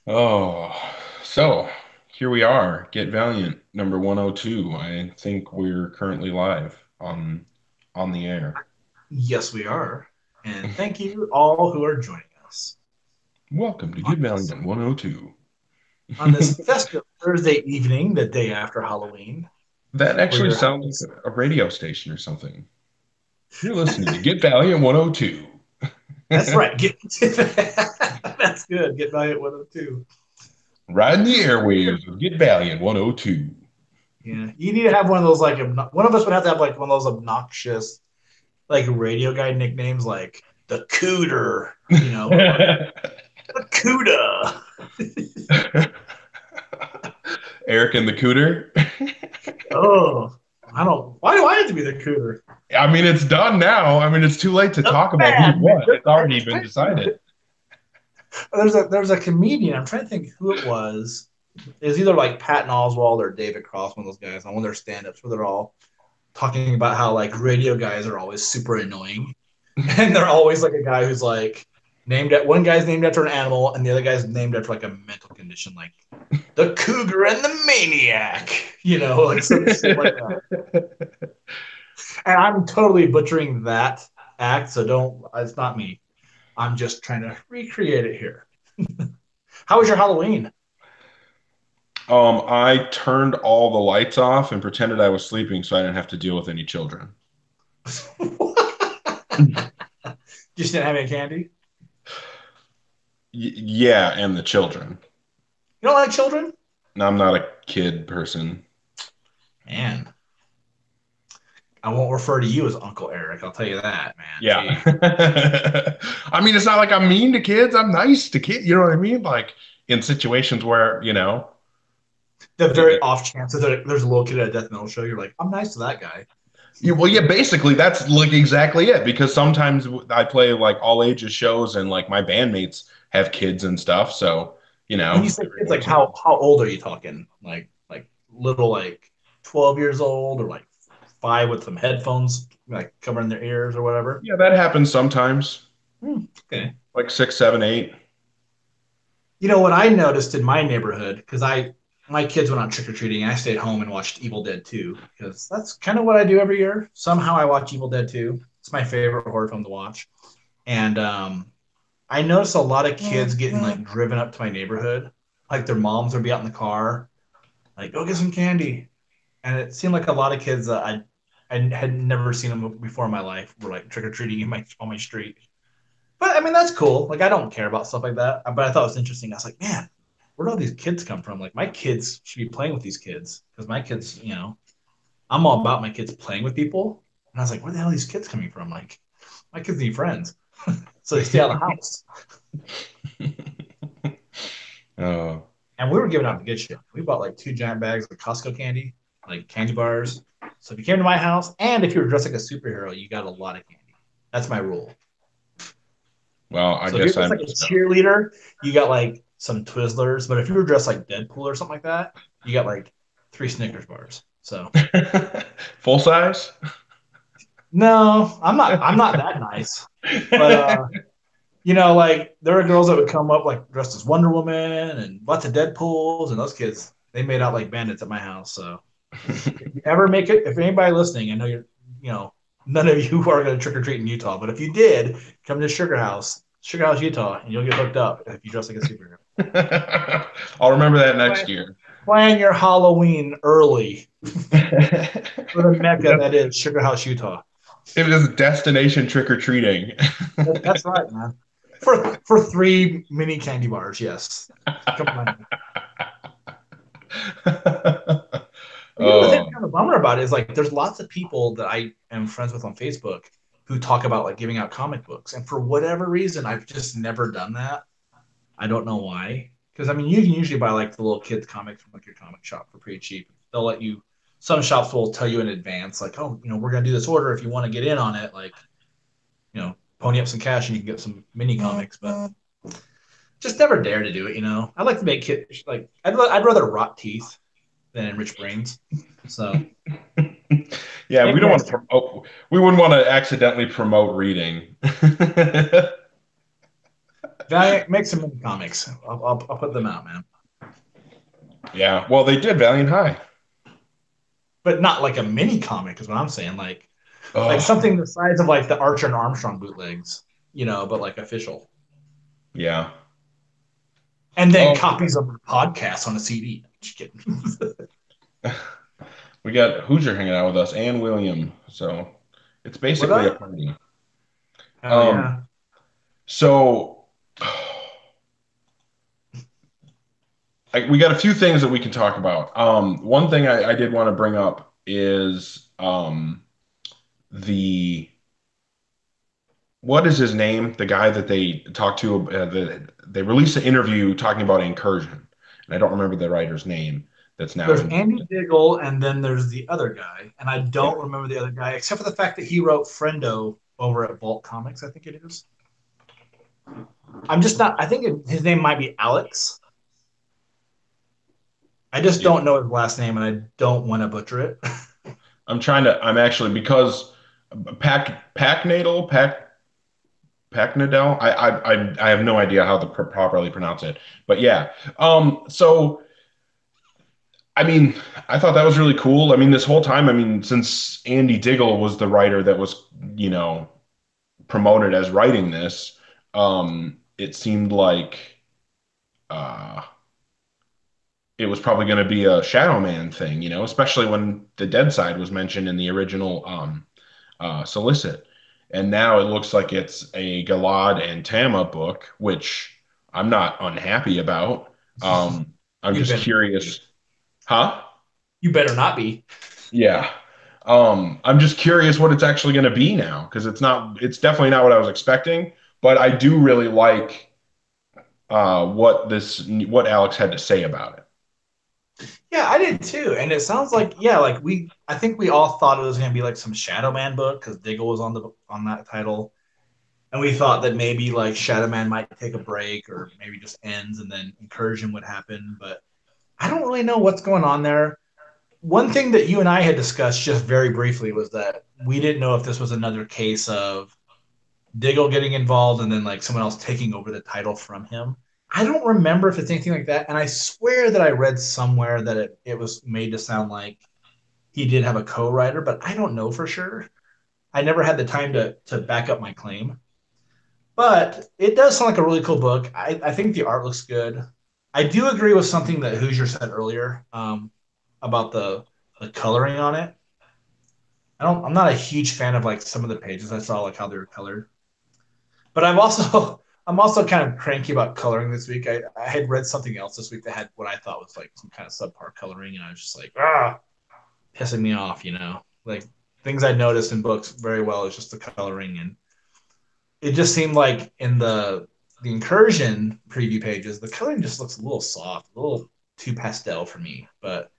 Oh, so here we are. Get Valiant number 102. I think we're currently live on the air. Yes, we are. And thank you all who are joining us Welcome to on Get this, Valiant 102. on this festive Thursday evening, the day after Halloween, That where actually you're having sounds like a radio station or something. You're listening to Get Valiant 102. That's right. That's good. Get by at 102. Riding the airwaves with Get Valiant 102. Yeah. You need to have one of those one of us would have to have like one of those obnoxious like radio guy nicknames like the Cooter, or like the Cuda. Eric and the Cooter. Oh, I don't why do I have to be the Cooter? I mean, it's done now. I mean, it's too late to The talk about who's Madman. what. It's already been decided. There's a comedian. I'm trying to think who it was. It was either like Patton Oswalt or David Cross, one of those guys on one of their stand-ups where they're all talking about how like radio guys are always super annoying. And they're always like a guy who's like named at one guy's named after an animal and the other guy's named after like a mental condition, like the cougar and the maniac, like some shit like that. And I'm totally butchering that act, so don't it's not me. I'm just trying to recreate it here. How was your Halloween? I turned all the lights off and pretended I was sleeping so I didn't have to deal with any children. Just didn't have any candy? Yeah, and the children. You don't like children? No, I'm not a kid person. Man, I won't refer to you as Uncle Eric. I'll tell you that, man. Yeah. Gee. I mean, it's not like I'm mean to kids. I'm nice to kids. You know what I mean? Like in situations where, The very off chance that there's a little kid at a death metal show, you're like, I'm nice to that guy. well, yeah, basically that's like exactly it because sometimes I play like all ages shows and like my bandmates have kids and stuff. So, When you say every kids, like once in a while. how old are you talking? Like little like 12 years old or like five with some headphones like covering their ears or whatever? Yeah, that happens sometimes. Okay. Like 6, 7, 8. You know what I noticed in my neighborhood, because I my kids went on trick or treating, I stayed home and watched Evil Dead 2 because that's kind of what I do every year. Somehow I watch Evil Dead 2. It's my favorite horror film to watch. And I noticed a lot of kids getting like driven up to my neighborhood, like their moms would be out in the car, like go get some candy. And it seemed like a lot of kids that I had never seen them before in my life were like trick or treating in my on my street. But I mean, that's cool. Like, I don't care about stuff like that. But I thought it was interesting. I was like, man, where do all these kids come from? Like, my kids should be playing with these kids because my kids, I'm all about my kids playing with people. And I was like, where the hell are these kids coming from? Like, my kids need friends, so they stay out of the house. Oh, And we were giving out the good shit. We bought like two giant bags of Costco candy, like candy bars. So if you came to my house and if you were dressed like a superhero, you got a lot of candy. That's my rule. well, I So if you're guess I just like a missed out. cheerleader, you got like some Twizzlers. But if you were dressed like Deadpool or something like that, you got like three Snickers bars. So Full size? no, I'm not that nice. But like there are girls that would come up like dressed as Wonder Woman and lots of Deadpools, and those kids they made out like bandits at my house. So if you ever make it, if anybody listening, I know you know, none of you are going to trick or treat in Utah, but if you did, come to Sugar House, Utah, and you'll get hooked up if you dress like a superhero. I'll remember that Plan, next year. plan your Halloween early for the Mecca Yep. that is Sugar House, Utah. It was destination trick or treating. That's right, man. For three mini candy bars, yes. Come on. The thing Oh, that's kind of a bummer about it is like there's lots of people that I am friends with on Facebook who talk about like giving out comic books, and for whatever reason, I've just never done that. I don't know why. Because I mean, you can usually buy like the little kids comics from like your comic shop for pretty cheap. They'll let you. Some shops will tell you in advance, like, oh, we're gonna do this order. If you want to get in on it, like, pony up some cash and you can get some mini comics. But just never dare to do it. I like to make kids like I'd rather rot teeth than enrich brains. So yeah, we maybe don't want next to year. promote, we wouldn't want to accidentally promote reading. Valiant, make some mini comics. I'll put them out, man. Yeah, well, they did Valiant High. But not like a mini comic is what I'm saying. Like Oh, something the size of like the Archer and Armstrong bootlegs, but like official. yeah. And then Oh, copies of the podcast on a CD. Just kidding. we got Hoosier hanging out with us and William, so it's What basically a up? party. Hell Um, yeah. so we got a few things that we can talk about. One thing I did want to bring up is the what is his name? The guy that they talked to, they released an interview talking about Incursion, and I don't remember the writer's name that's now There's involved. Andy Diggle, and then there's the other guy, and I Yeah. don't remember the other guy except for the fact that he wrote Friendo over at Vault Comics. I think it is. I'm just not. I think his name might be Alex. I just Yeah. don't know his last name, and I don't want to butcher it. I'm actually because Packnadle, Packnadel. I have no idea how to properly pronounce it, but yeah. So I mean, I thought that was really cool. I mean, this whole time, I mean, since Andy Diggle was the writer that was, you know, promoted as writing this, it seemed like uh, it was probably going to be a Shadow Man thing, you know, especially when the Dead Side was mentioned in the original solicit. And now it looks like it's a Galad and Tama book, which I'm not unhappy about. I'm You just better not be. curious, huh? You better not be. Yeah. I'm just curious what it's actually going to be now because it's definitely not what I was expecting, but I do really like what Alex had to say about it. Yeah, I did too. And it sounds like like I think we all thought it was going to be like some Shadow Man book because Diggle was on that title, and we thought that maybe like Shadow Man might take a break or maybe just ends and then Incursion would happen. But I don't really know what's going on there. One thing that you and I had discussed just very briefly was that we didn't know if this was another case of Diggle getting involved and then like someone else taking over the title from him. I don't remember if it's anything like that. And I swear that I read somewhere that it was made to sound like he did have a co-writer, but I don't know for sure. I never had the time to back up my claim. But it does sound like a really cool book. I think the art looks good. I do agree with something that Hoosier said earlier about the coloring on it. I'm not a huge fan of like some of the pages I saw, like how they were colored. But I'm also kind of cranky about coloring this week. I had read something else this week that had what I thought was like some kind of subpar coloring, and I was just like, pissing me off. Like things I noticed in books very well is just the coloring, and it just seemed like in the incursion preview pages, the coloring just looks a little soft, a little too pastel for me. But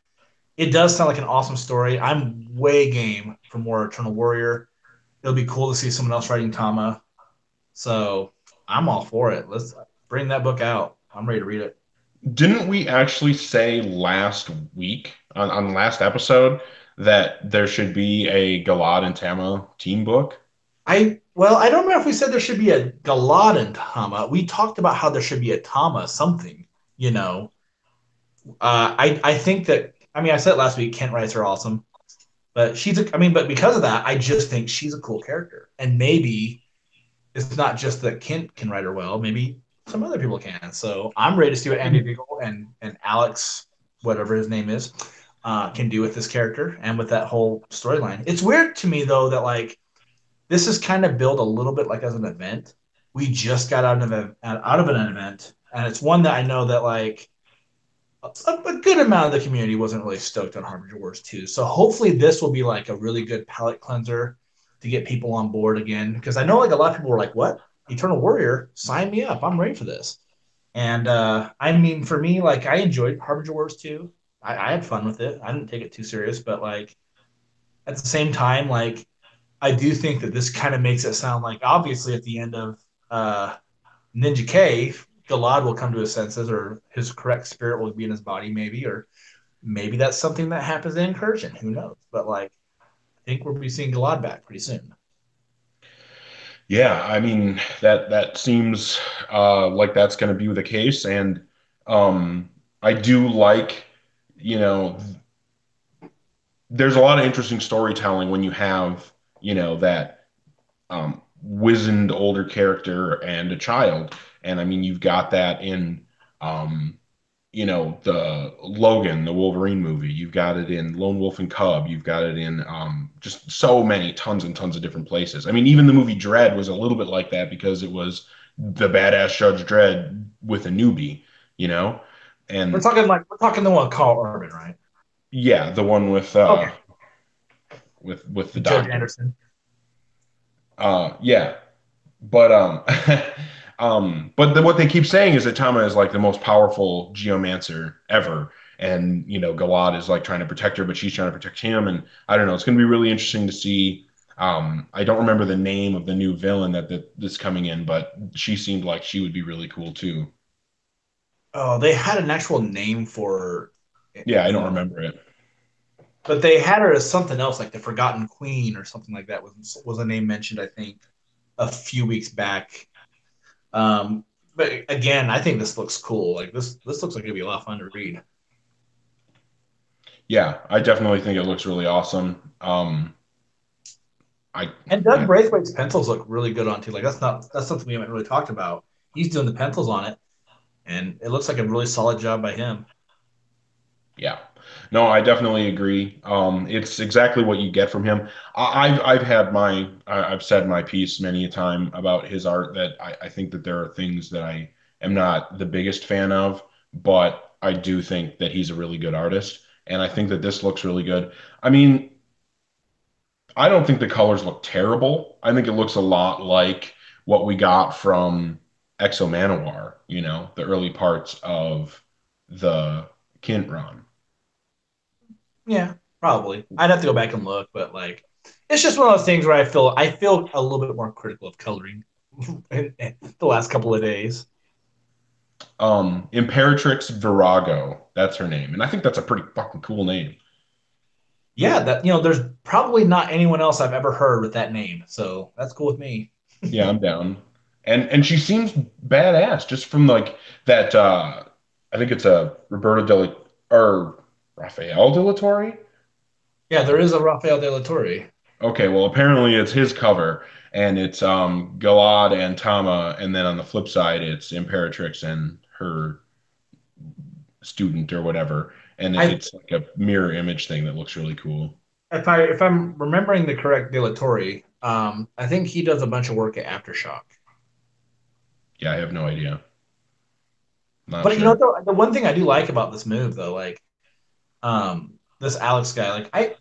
it does sound like an awesome story. I'm way game for more Eternal Warrior. It'll be cool to see someone else writing Tama. So I'm all for it. Let's bring that book out. I'm ready to read it. Didn't we actually say last week on the last episode that there should be a Galad and Tama team book? I don't know if we said there should be a Galad Tama. We talked about how there should be a Tama something. You know, I think that I said it last week. Kent writes are awesome, but but because of that, I just think she's a cool character, and maybe it's not just that Kent can write her well. Maybe some other people can. So I'm ready to see what Andy Diggle and Alex, whatever his name is, can do with this character and with that whole storyline. It's weird to me though that like this is kind of built a little bit like as an event. We just got out of an event, and it's one that I know that like a good amount of the community wasn't really stoked on Harbinger Wars 2. So hopefully this will be like a really good palate cleanser to get people on board again. Because I know like a lot of people were like, what? Eternal Warrior, sign me up. I'm ready for this. And for me, like I enjoyed Harbinger Wars 2. I had fun with it. I didn't take it too serious, but like at the same time, like I do think that this kind of makes it sound like obviously at the end of uh, Ninja K, Galad will come to his senses, or his correct spirit will be in his body, maybe, or maybe that's something that happens in Incursion. Who knows? But like, I think we'll be seeing Galad back pretty soon. Yeah, I mean that seems like that's going to be the case, and I do like, you know, there's a lot of interesting storytelling when you have, that wizened older character and a child, and I mean you've got that in um, the Logan, the Wolverine movie. You've got it in Lone Wolf and Cub. You've got it in just so many tons and tons of different places. I mean, even the movie Dredd was a little bit like that because it was the badass Judge Dredd with a newbie, you know? We're And talking like we're talking the one with Carl Urban, right? yeah, the one with Okay. the Judge doctor. Anderson. Yeah. But what they keep saying is that Tama is like the most powerful geomancer ever, and Galad is like trying to protect her, but she's trying to protect him, and I don't know. It's going to be really interesting to see. I don't remember the name of the new villain that's coming in, but she seemed like she would be really cool too. Oh, they had an actual name for Yeah, I in don't the, remember it. but they had her as something else, like the Forgotten Queen or something like that was a name mentioned, I think, a few weeks back. Um, but again, I think this looks cool. Like this looks like it'd be a lot of fun to read. Yeah, I definitely think it looks really awesome. I And Doug yeah, Braithwaite's pencils look really good on too. Like that's something we haven't really talked about. He's doing the pencils on it, and it looks like a really solid job by him. Yeah. No, I definitely agree. It's exactly what you get from him. I've said my piece many a time about his art that I think that there are things that I am not the biggest fan of, but I do think that he's a really good artist, and I think that this looks really good. I mean, I don't think the colors look terrible. I think it looks a lot like what we got from Exo Manowar, the early parts of the Kint run. Yeah, probably. I'd have to go back and look, but like, it's just one of those things where I feel a little bit more critical of coloring in the last couple of days. Imperatrix Virago, that's her name, and I think that's a pretty fucking cool name. Yeah, that there's probably not anyone else I've ever heard with that name, so that's cool with me. Yeah, I'm down. And she seems badass just from like that. I think it's a Roberto Della or Rafael Della Torre. Yeah, there is a Rafael de la Torre. Okay, well apparently it's his cover, and it's Galad and Tama, and then on the flip side it's Imperatrix and her student or whatever, and I it's like a mirror image thing that looks really cool. if I'm remembering the correct de la Torre, I think he does a bunch of work at Aftershock. Yeah, I have no idea. Not But sure. the one thing I do like about this move though, like this Alex guy, like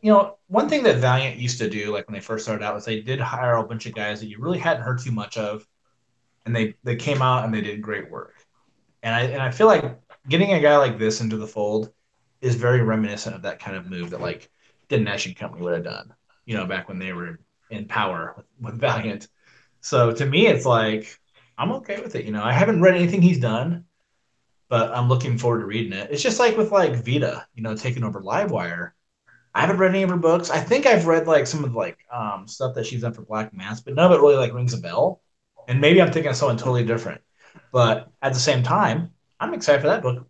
one thing that Valiant used to do, like when they first started out, was they did hire a bunch of guys that you really hadn't heard too much of, and they came out and they did great work. And I feel like getting a guy like this into the fold is very reminiscent of that kind of move that like the Nash Company would have done, back when they were in power with Valiant. So to me, it's like I'm okay with it. I haven't read anything he's done, but I'm looking forward to reading it. It's just like with like Vita, taking over Livewire. I haven't read any of her books. I think I've read like some of like stuff that she's done for Black Mass, but none of it really like rings a bell. And maybe I'm thinking of someone totally different. But at the same time, I'm excited for that book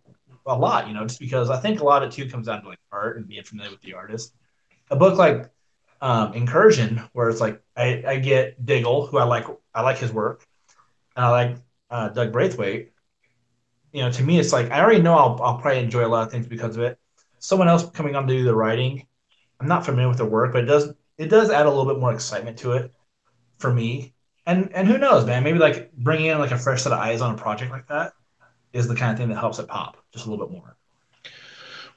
a lot, just because I think a lot of it too comes down to like art and being familiar with the artist. A book like Incursion, where it's like I get Diggle, who I like his work, and I like Doug Braithwaite. To me, it's like I already know I'll probably enjoy a lot of things because of it. Someone else coming on to do the writing, I'm not familiar with their work, but it does add a little bit more excitement to it for me. And who knows, man? Maybe like bringing in like a fresh set of eyes on a project like that is the kind of thing that helps it pop just a little bit more.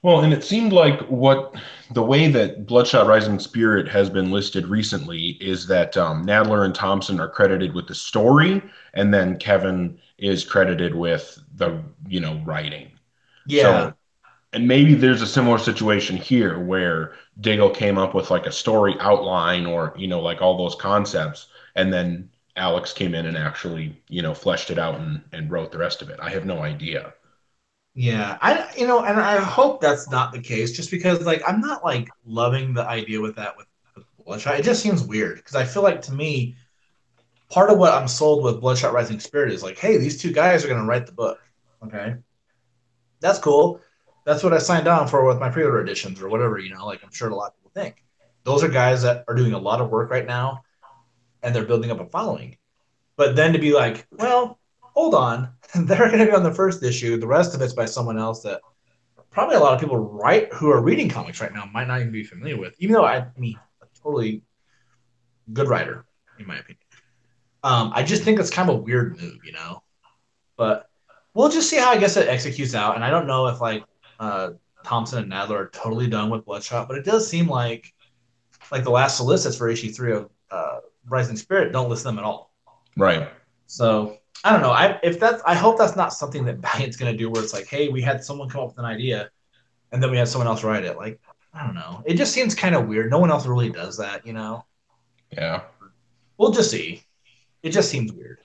Well, and it seemed like the way that Bloodshot Rising Spirit has been listed recently is that Nadler and Thompson are credited with the story, and then Kevin is credited with the, writing. Yeah, So, and maybe there's a similar situation here where Diggle came up with like a story outline or, like all those concepts, and then Alex came in and actually, fleshed it out and wrote the rest of it. I have no idea. yeah. And I hope that's not the case, just because like I'm not like loving the idea with that with Bloodshot. It just seems weird because I feel like to me part of what I'm sold with Bloodshot Rising Spirit is like, hey, these two guys are going to write the book. Okay, that's cool. That's what I signed on for with my pre-order editions or whatever. Like I'm sure a lot of people think those are guys that are doing a lot of work right now and they're building up a following. But then to be like, well, hold on, they're going to be on the first issue. The rest of it's by someone else that probably a lot of people who are reading comics right now might not even be familiar with. Even though I mean, a totally good writer in my opinion. I just think it's kind of a weird move. But we'll just see how I guess it executes out. And I don't know if like uh, Thompson and Nadler are totally done with Bloodshot, but it does seem like the last solicits for issue 3 of Rising Spirit don't list them at all. Right. So I don't know. I hope that's not something that Valiant's going to do, where it's like, hey, we had someone come up with an idea, and then we had someone else write it. Like I don't know. It just seems kind of weird. No one else really does that. Yeah. We'll just see. It just seems weird.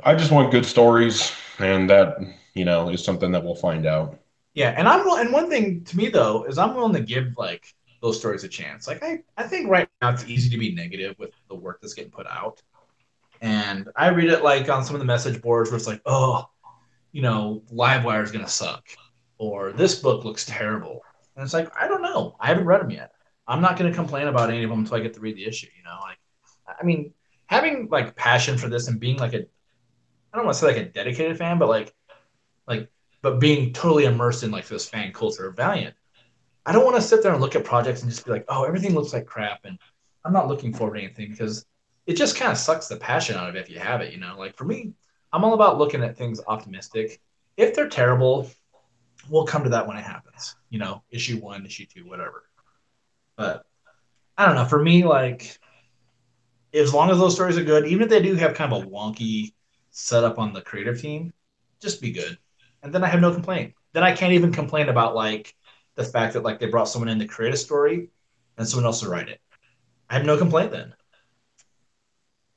I just want good stories, and that, is something that we'll find out. Yeah, and one thing to me though is I'm willing to give like those stories a chance. Like I think right now it's easy to be negative with the work that's getting put out. And I read it like on some of the message boards where it's like, oh, Livewire is gonna suck, or this book looks terrible. And it's like, I don't know. I haven't read them yet. I'm not gonna complain about any of them until I get to read the issue. Like I mean, having like passion for this and being like I don't want to say like a dedicated fan, but like but being totally immersed in like this fan culture of Valiant. I don't want to sit there and look at projects and just be like, oh, everything looks like crap, and I'm not looking forward to anything because it just kind of sucks the passion out of it if you have it. Like for me, I'm all about looking at things optimistic. If they're terrible, we'll come to that when it happens. Issue 1, issue 2, whatever. But I don't know. For me, like as long as those stories are good, even if they do have kind of a wonky setup on the creative team, just be good. And then I have no complaint. Then I can't even complain about like the fact that like they brought someone in to create a story and someone else to write it. I have no complaint then.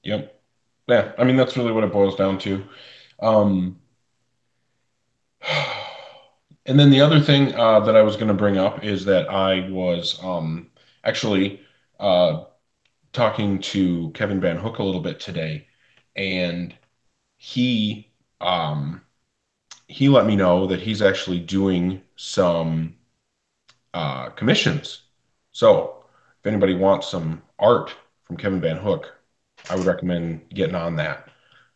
Yep. Yeah. I mean, that's really what it boils down to. Um, and then the other thing that I was going to bring up is that I was actually talking to Kevin Van Hook a little bit today, and he um, he let me know that he's actually doing some commissions. So if anybody wants some art from Kevin Van Hook, I would recommend getting on that.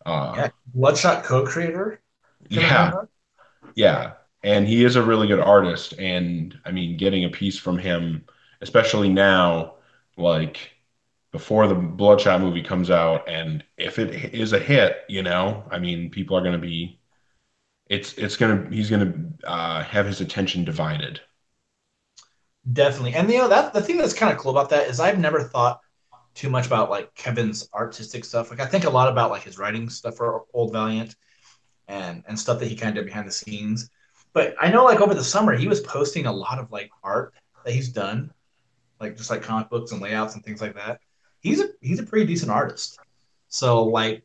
Uh, Yeah. Bloodshot co-creator, Kevin Van yeah, Hook. yeah. And he is a really good artist. And I mean, getting a piece from him, especially now, like before the Bloodshot movie comes out, and if it is a hit, I mean, people are going to be, he's going to have his attention divided. Definitely. And that the thing that's kind of cool about that is I've never thought too much about like Kevin's artistic stuff. Like I think a lot about like his writing stuff for Old Valiant and stuff that he kind of did behind the scenes. But I know like over the summer he was posting a lot of like art that he's done, like just like comic books and layouts and things like that. He's a pretty decent artist. So like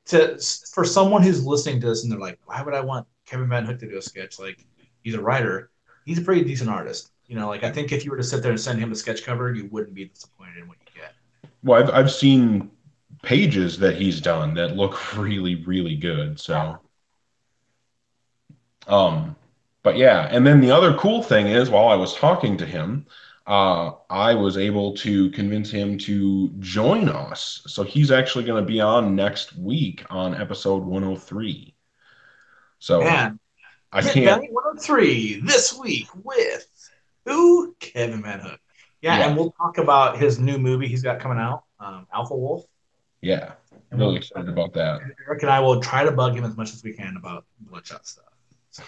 for someone who's listening to this and they're like, why would I want Kevin Van Hook to do a sketch? Like he's a writer. He's a pretty decent artist. Like I think if you were to sit there and send him a sketch cover, you wouldn't be disappointed in what you get. Well, I've seen pages that he's done that look really, really good. So, um, but yeah, and then the other cool thing is, while I was talking to him, I was able to convince him to join us. So he's actually going to be on next week on episode 103. So Man, I Get can't, Valley 103 this week with who? Kevin Van Hook. Yeah, yeah, and we'll talk about his new movie he's got coming out, Alpha Wolf. yeah, And really excited about that. Eric and I will try to bug him as much as we can about Bloodshot stuff. So,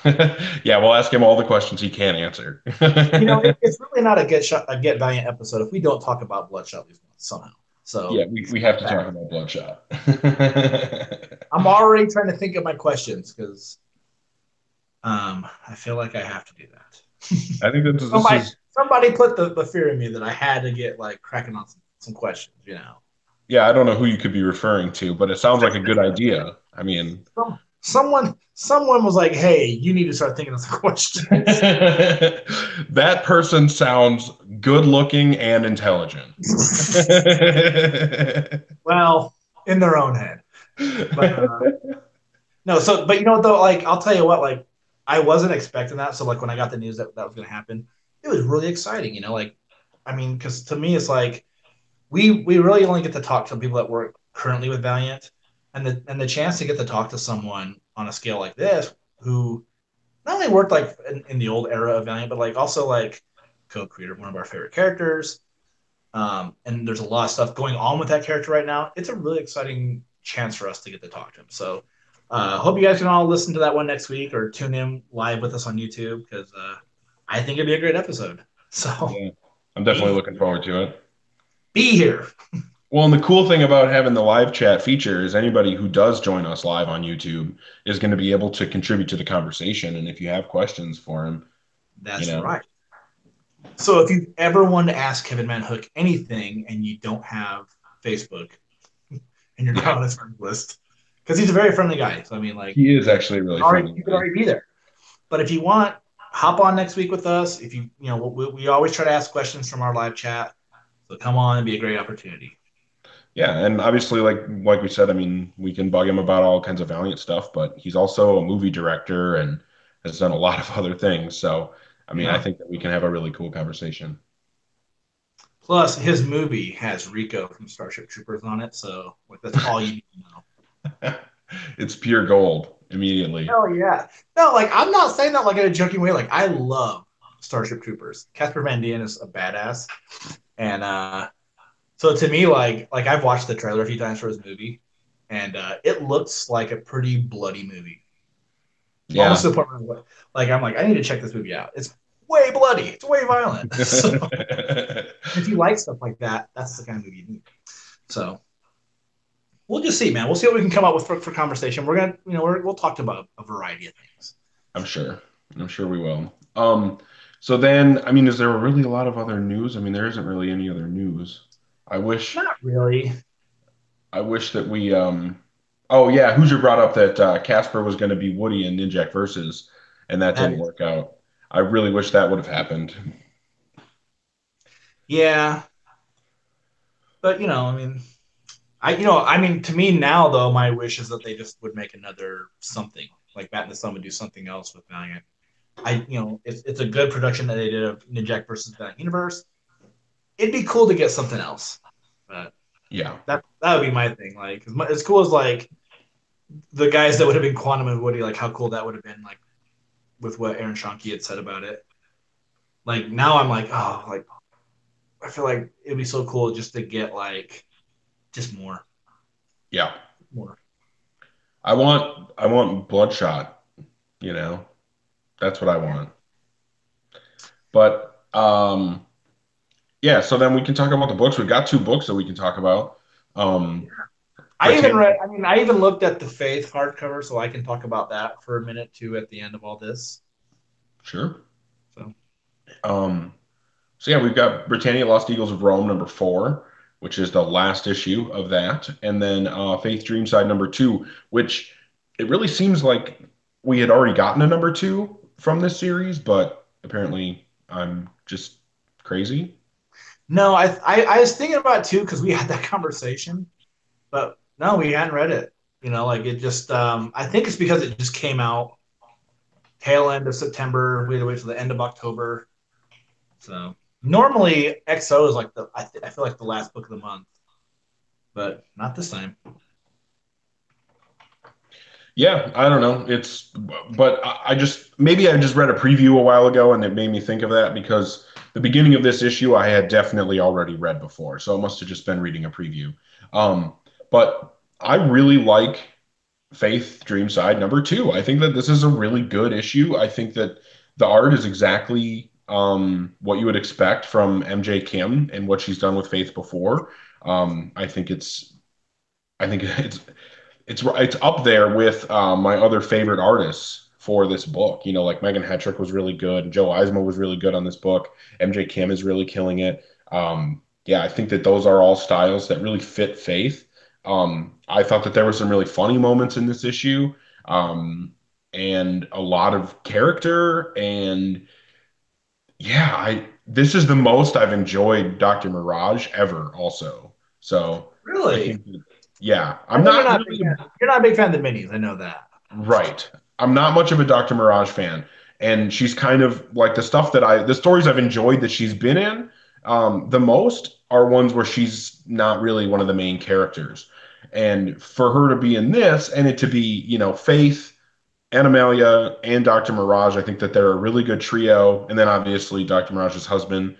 Yeah, we'll ask him all the questions he can answer. it's really not a Get Valiant episode if we don't talk about Bloodshot at least once somehow. Yeah, So we have to that. talk about Bloodshot. I'm already trying to think of my questions because I feel like I have to do that. I think that this somebody, is, somebody put the fear in me that I had to get like cracking on some questions. yeah, I don't know who you could be referring to, but it sounds like a good idea. I mean, Someone was like, "Hey, you need to start thinking of some questions." that person sounds good looking and intelligent. Well, in their own head. But no, so but you know what though, like I'll tell you what, like I wasn't expecting that. So like when I got the news that that was gonna happen, it was really exciting, you know, like I mean, because to me it's like we really only get to talk to people that work currently with Valiant, and the chance to get to talk to someone on a scale like this who not only worked like in the old era of Valiant, but like also like co-creator of one of our favorite characters. And there's a lot of stuff going on with that character right now. It's a really exciting chance for us to get to talk to him. So, hope you guys can all listen to that one next week or tune in live with us on YouTube because I think it'd be a great episode. So, Yeah, I'm definitely be looking forward to it. be here. Well, and the cool thing about having the live chat feature is anybody who does join us live on YouTube is going to be able to contribute to the conversation. And if you have questions for him, you That's know, right. So, if you ever want to ask Kevin Manhook anything and you don't have Facebook and you're not yeah, on his friend list, because he's a very friendly guy. So, I mean, like, he is actually a really friendly you could guy. already be there. But if you want, hop on next week with us. If you know, we always try to ask questions from our live chat. So come on and be a great opportunity. Yeah, and obviously, like we said, I mean, we can bug him about all kinds of Valiant stuff, but he's also a movie director and has done a lot of other things. So, I mean, I Yeah. think that we can have a really cool conversation. Plus, his movie has Rico from Starship Troopers on it, so like that's all you need to know. It's pure gold immediately. Hell yeah! No, like I'm not saying that like in a joking way. Like I love Starship Troopers. Casper Van Dien is a badass, and so to me, like I've watched the trailer a few times for his movie, and it looks like a pretty bloody movie. Almost Yeah. to the point where like I'm like I need to check this movie out. It's way bloody. It's way violent. So if you like stuff like that, that's the kind of movie you need. So we'll just see, man. We'll see what we can come up with for conversation. We're gonna, you know, we'll talk about a variety of things. I'm sure. I'm sure we will. So then, I mean, is there really a lot of other news? I mean, there isn't really any other news. I wish, Not really. I wish that we, oh yeah, Hoosier brought up that Casper was going to be Woody in Ninjak Versus, and that That didn't is, work out. I really wish that would have happened. yeah, but you know, I mean, I mean, to me now though, my wish is that they just would make another something like Bat in the Sun would do something else with Valiant. It's a good production that they did of Ninjak versus Valiant Universe. It'd be cool to get something else, but Yeah, that would be my thing. Like as cool as like the guys that would have been Quantum and Woody, like how cool that would have been, like with what Aaron Schoenke had said about it. Like now I'm like, oh, like I feel like it'd be so cool just to get like just yeah. more. I want Bloodshot, you know. That's what I want. But yeah, so then we can talk about the books. We've got two books that we can talk about. Um I even Britannia, read. I mean, I even looked at the Faith hardcover, so I can talk about that for a minute too at the end of all this. sure. So Um So yeah, we've got Britannia Lost Eagles of Rome #4, which is the last issue of that, and then Faith Dreamside #2, which it really seems like we had already gotten a #2 from this series, but apparently I'm just crazy. no, I was thinking about it too because we had that conversation, but no, we hadn't read it. You know, like it just. I think it's because it just came out tail end of September. We had to wait till the end of October. So normally XO is like I feel like the last book of the month, but not this time. Yeah, I don't know. But I just maybe I just read a preview a while ago and it made me think of that because the beginning of this issue I had definitely already read before, so it must have just been reading a preview. But I really like Faith Dreamside #2. I think that this is a really good issue. I think that the art is exactly what you would expect from MJ Kim and what she's done with Faith before. I think it's up there with my other favorite artists for this book. You know, like Megan Hetrick was really good, Joe Eisma was really good on this book, MJ Kim is really killing it. Yeah, I think that those are all styles that really fit Faith. I thought that there were some really funny moments in this issue, and a lot of character, and yeah, I this is the most I've enjoyed Dr. Mirage ever. Also, so I Really? think that, Yeah, I I'm know you're not not a big really fan. You're not a big fan of the minis. I know that. right. I'm not much of a Dr. Mirage fan, and she's kind of like the stories I've enjoyed that she's been in, the most are ones where she's not really one of the main characters. And for her to be in this and it to be, Faith, Animalia, and Dr. Mirage, I think that they're a really good trio. And then obviously Dr. Mirage's husband,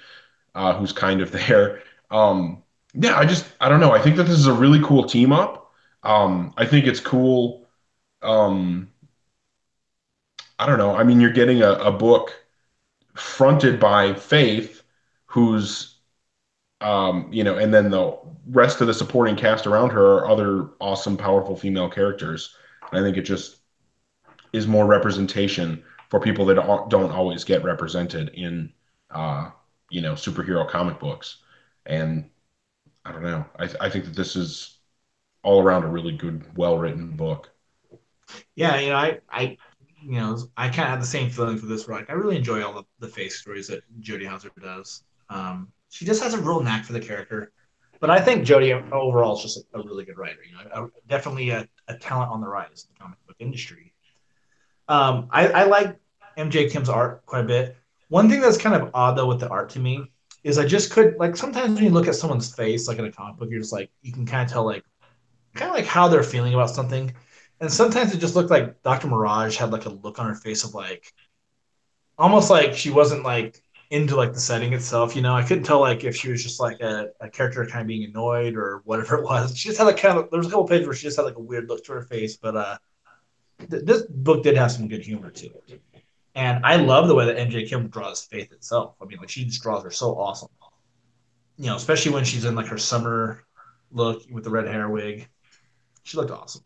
who's kind of there. Um, yeah, I don't know. I think that this is a really cool team up. I think it's cool. Um, I don't know. I mean, you're getting a book fronted by Faith, who's, and then the rest of the supporting cast around her are other awesome, powerful female characters. And I think it just is more representation for people that don't always get represented in, uh, superhero comic books. And I don't know. I think that this is all around a really good, well-written book. Yeah, I kind of have the same feeling for this. Like, I really enjoy all the face stories that Jodie Hauser does. She just has a real knack for the character. But I think Jodie overall is just a really good writer. Definitely a talent on the rise in the comic book industry. I like MJ Kim's art quite a bit. One thing that's kind of odd though with the art to me is I just could like sometimes when you look at someone's face like in a comic book, you're just like you can kind of tell like kind of like how they're feeling about something. And sometimes it just looked like Dr. Mirage had like a look on her face of like almost like she wasn't like into like the setting itself. I couldn't tell like if she was just like a character kind of being annoyed or whatever it was. She just had like kind of there was a couple pages where she just had like a weird look to her face, but this book did have some good humor to it. And I love the way that MJ Kim draws Faith itself. I mean, like she just draws her so awesome. Especially when she's in like her summer look with the red hair wig. She looked awesome.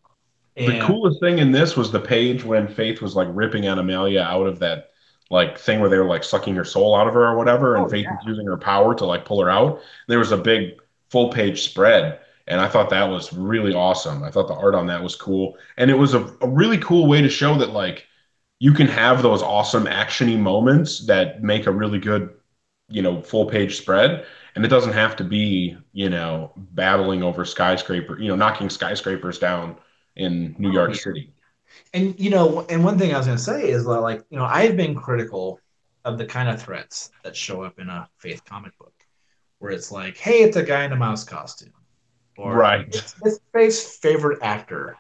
The And coolest thing in this was the page when Faith was like ripping Animalia out of that like thing where they were like sucking her soul out of her or whatever, and oh Faith was yeah, using her power to like pull her out. There was a big full page spread, and I thought that was really awesome. I thought the art on that was cool, and it was a really cool way to show that like you can have those awesome actiony moments that make a really good, full page spread. And it doesn't have to be, battling over skyscraper, knocking skyscrapers down in New oh York yeah. City. And and one thing I was gonna say is that like I've been critical of the kind of threats that show up in a Faith comic book, where it's like, hey, it's a guy in a mouse costume, or Right. it's Faith's favorite actor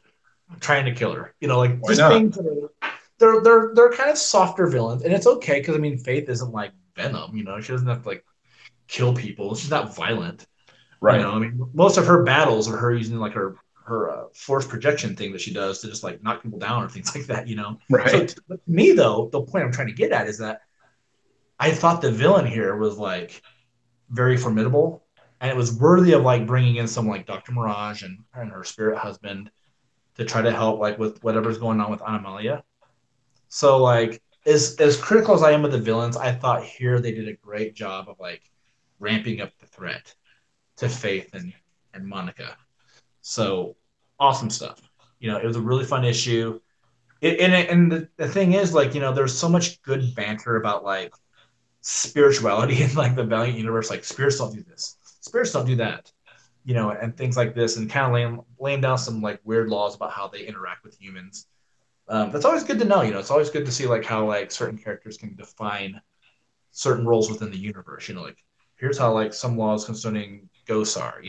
trying to kill her. Like Why just not? things that are they're kind of softer villains, and it's okay because I mean Faith isn't like Venom. She doesn't have to like kill people. She's not violent. Right. I mean most of her battles are her using like her force projection thing that she does to just like knock people down or things like that. So Right. to me though, the point I'm trying to get at is that I thought the villain here was like very formidable and it was worthy of like bringing in someone like Dr. Mirage and her spirit husband to try to help like with whatever's going on with Animalia. So like as critical as I am of the villains, I thought here they did a great job of like ramping up the threat to Faith and Monica. So awesome stuff. It was a really fun issue. And the thing is, like, there's so much good banter about like spirituality in like the Valiant universe. Like, spirits don't do this, spirits don't do that, and things like this, and kind of laying down some like weird laws about how they interact with humans. That's always good to know. It's always good to see like how like certain characters can define certain roles within the universe. Like here's how like some laws concerning ghosts are.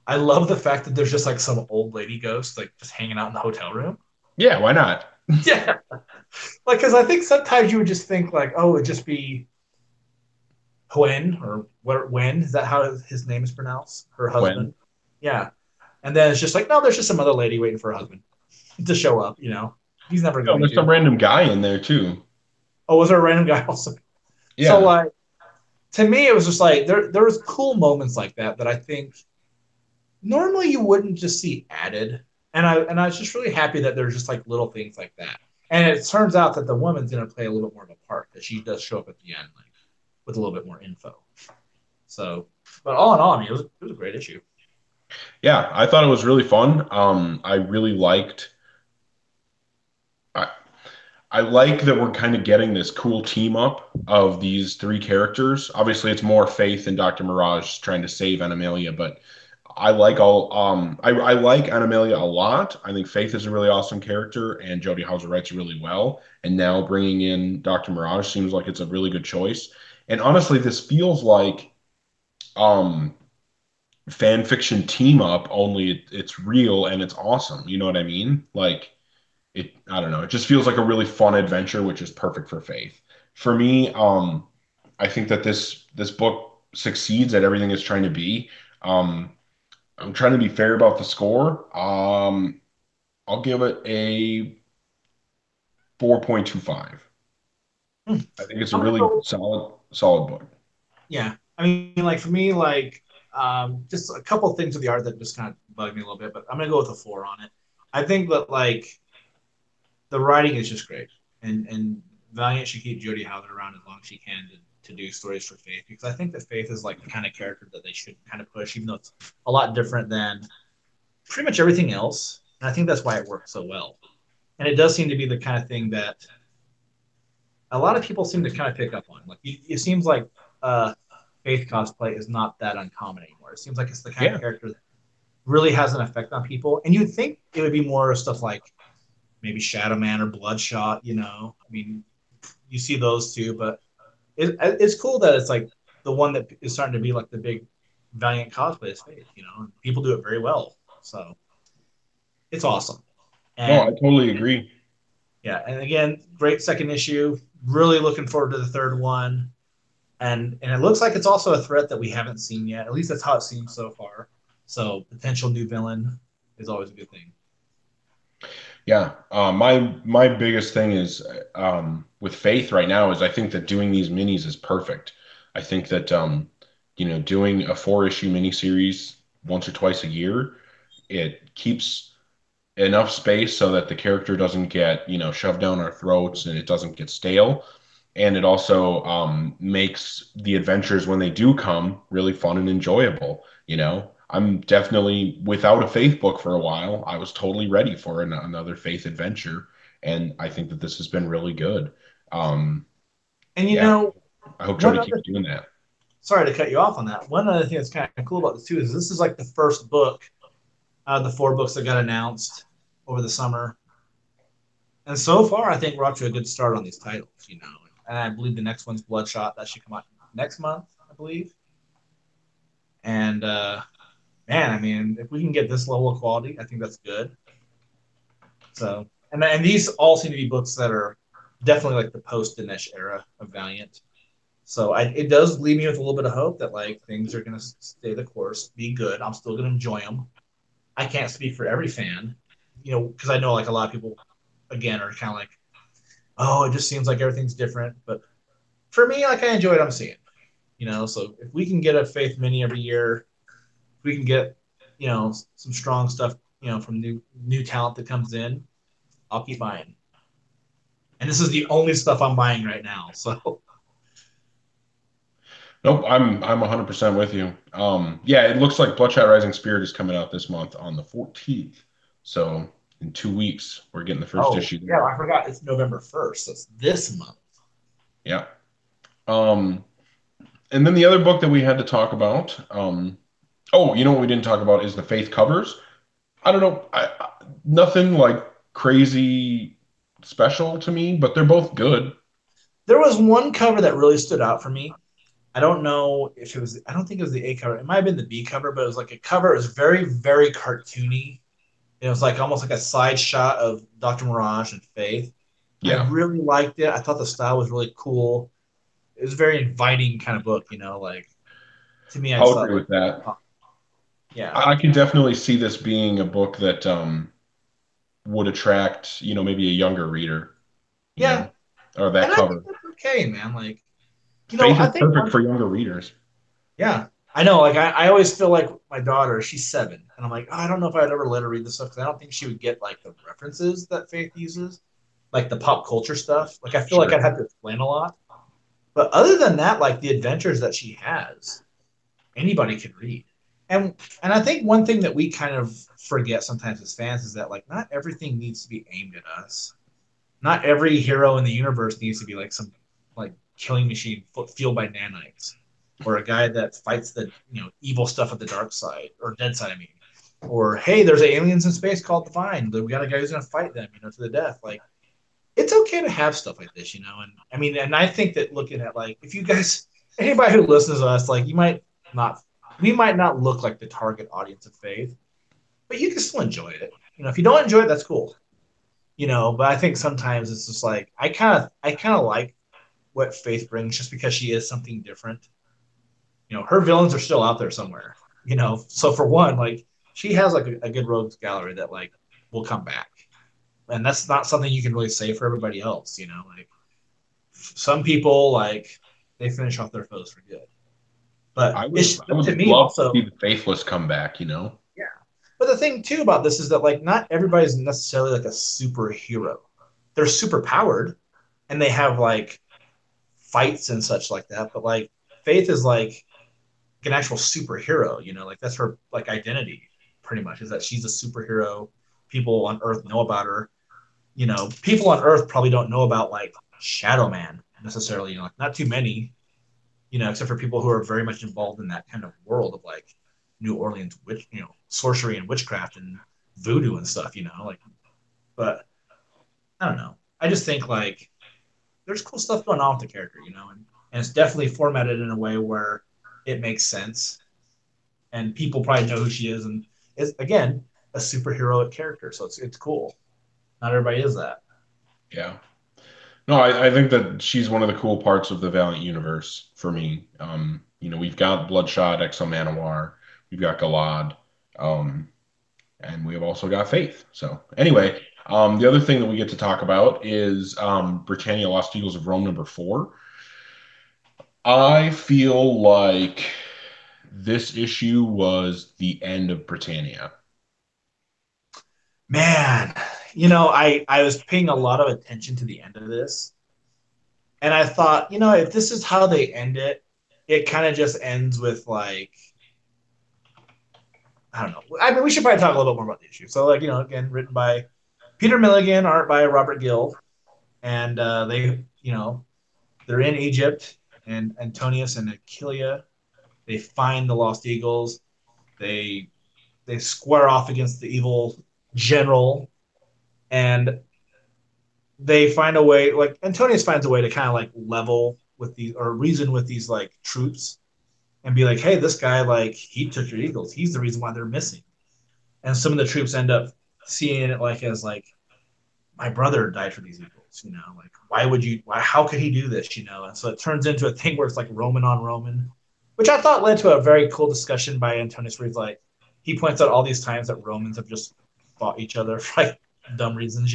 I love the fact that there's just like some old lady ghost like just hanging out in the hotel room. Yeah, why not? Yeah, like because I think sometimes you would just think like, oh, it'd just be Gwen or what? When is that how his name is pronounced? Her When? husband. Yeah, and then it's just like, no, there's just some other lady waiting for her husband to show up. He's never No, going there's some to. random guy in there too. Oh, was there a random guy also? So Yeah. like to me, it was just like there was cool moments like that I think normally you wouldn't just see added. And I was just really happy that there's just like little things like that. And it turns out that the woman's going to play a little bit more of a part because she does show up at the end like with a little bit more info. So, but all in all, I mean, it was a great issue. Yeah, I thought it was really fun. I really liked I, I like that we're kind of getting this cool team up of these three characters. Obviously, it's more Faith and Dr. Mirage trying to save Animalia, but I like all I like Animalia a lot. I think Faith is a really awesome character and Jodie Hauser writes really well. And now bringing in Dr. Mirage seems like it's a really good choice. And honestly, this feels like um fan fiction team up, only it's real and it's awesome. You know what I mean? Like I don't know, it just feels like a really fun adventure, which is perfect for Faith. For me, I think that this book succeeds at everything it's trying to be. Um, I'm trying to be fair about the score. I'll give it a 4.25. Hmm. I think it's a I'm gonna really go. solid book. Yeah, I mean, like for me, like just a couple of things with the art that just kind of bug me a little bit, but I'm gonna go with a 4 on it. I think that like the writing is just great, and Valiant should keep Jodie Howard around as long as she can to do stories for Faith because I think that Faith is like the kind of character that they should kind of push, even though it's a lot different than pretty much everything else. And I think that's why it works so well. And it does seem to be the kind of thing that a lot of people seem to kind of pick up on. Like it seems like Faith cosplay is not that uncommon anymore. It seems like it's the kind of Yeah, character that really has an effect on people. And you'd think it would be more stuff like maybe Shadow Man or Bloodshot. I mean, you see those too, but it's cool that it's like the one that is starting to be like the big Valiant cosplay is Faith. And people do it very well. So it's awesome. no, I And totally agree. yeah, and again, great second issue. Really looking forward to the third one. And it looks like it's also a threat that we haven't seen yet. At least that's how it seems so far. So potential new villain is always a good thing. Yeah, my biggest thing is with Faith right now is I think that doing these minis is perfect. I think that doing a 4 issue miniseries once or twice a year, it keeps enough space so that the character doesn't get, shoved down our throats and it doesn't get stale. And it also makes the adventures when they do come really fun and enjoyable. I'm definitely without a Faith book for a while. I was totally ready for another Faith adventure, and I think that this has been really good. Um, And yeah, I hope one Jody keeps other doing that. sorry to cut you off on that. One other thing that's kind of cool about this too is this is like the first book out of the 4 books that got announced over the summer. And so far, I think we're off to a good start on these titles. And I believe the next one's Bloodshot. That should come out next month, I believe. And man, I mean, if we can get this level of quality, I think that's good. So, and these all seem to be books that are definitely like the post Dinesh era of Valiant. So it does leave me with a little bit of hope that like things are going to stay the course, be good. I'm still going to enjoy them. I can't speak for every fan, because I know like a lot of people, again, are kind of like, oh, it just seems like everything's different. But for me, like I enjoy what I'm seeing. So if we can get a Faith Mini every year, if we can get, some strong stuff, from new talent that comes in, I'll keep buying. And this is the only stuff I'm buying right now. So Nope, I'm 100% with you. Yeah, it looks like Bloodshot Rising Spirit is coming out this month on the 14th. So in 2 weeks, we're getting the first oh issue yeah, there. I forgot it's November 1st. So it's this month. Yeah. Um, and then the other book that we had to talk about. Oh, you know what we didn't talk about is the Faith covers. I don't know, nothing like crazy special to me, but they're both good. There was one cover that really stood out for me. I don't know if it was. I don't think it was the A cover. It might have been the B cover, but it was like a cover. It was very, very cartoony. It was like almost like a side shot of Dr. Mirage and Faith. I Yeah, really liked it. I thought the style was really cool. It was a very inviting kind of book. Like to me, I I'll just thought agree like, with that. oh, yeah, I can definitely see this being a book that would attract, maybe a younger reader, you yeah, know, or that and I think cover. that's okay, man. Like, Faith I is think perfect for younger readers. yeah, I know. Like, I always feel like my daughter, she's 7, and I'm like, oh, I don't know if I'd ever let her read this stuff because I don't think she would get like the references that Faith uses, like the pop culture stuff. Like, I feel like Sure. I'd have to explain a lot. But other than that, like the adventures that she has, anybody can read. And I think one thing that we kind of forget sometimes as fans is that like not everything needs to be aimed at us. Not every hero in the universe needs to be like some like killing machine fueled by nanites. or a guy that fights the evil stuff of the dark side or dead side. I mean, or hey, there's aliens in space called the Find. We got a guy who's gonna fight them, to the death. Like it's okay to have stuff like this, And I mean, and I think that looking at like if you guys, anybody who listens to us, like not, we might not look like the target audience of Faith, but you can still enjoy it. If you don't enjoy it, that's cool. But I think sometimes it's just like I kind of like what Faith brings just because she is something different. Her villains are still out there somewhere. So for one, like she has like a good rogues gallery that like will come back, and that's not something you can really say for everybody else. Like some people like they finish off their foes for good, but it's I would to me love to also. see the Faithless come back, you know? Yeah. But the thing too about this is that like not everybody's necessarily like a superhero. They're super powered and they have like fights and such like that. But like Faith is like an actual superhero, like that's her like identity pretty much is that she's a superhero. People on Earth know about her. People on Earth probably don't know about like Shadow Man necessarily, like not too many, except for people who are very much involved in that kind of world of like New Orleans witch, sorcery and witchcraft and voodoo and stuff, like. But I don't know. I just think like there's cool stuff going on with the character, and it's definitely formatted in a way where it makes sense, and people probably know who she is, and it's again a superheroic character, so it's cool. Not everybody is that. Yeah. No, I think that she's one of the cool parts of the Valiant universe for me. We've got Bloodshot, Exo Manowar, we've got Galad, um, and we've also got Faith. So anyway, the other thing that we get to talk about is Britannia Lost Eagles of Rome #4. I feel like this issue was the end of Britannia. Man, I was paying a lot of attention to the end of this, and I thought, if this is how they end it, it kind of just ends with like I don't know. I mean, we should probably talk a little bit more about the issue. So, like, again, written by Peter Milligan, art by Robert Gill, and they're in Egypt, and Antonius and Aquilia, they find the Lost Eagles. They they square off against the evil general, and they find a way. Like Antonius finds a way to kind of like level with these or reason with these like troops and be like, hey, this guy like he took your eagles. He's the reason why they're missing. And some of the troops end up seeing it like as like my brother died for these eagles, like how could he do this, and so it turns into a thing where it's like Roman on Roman, which I thought led to a very cool discussion by Antonius where he's like he points out all these times that Romans have just fought each other for like dumb reasons,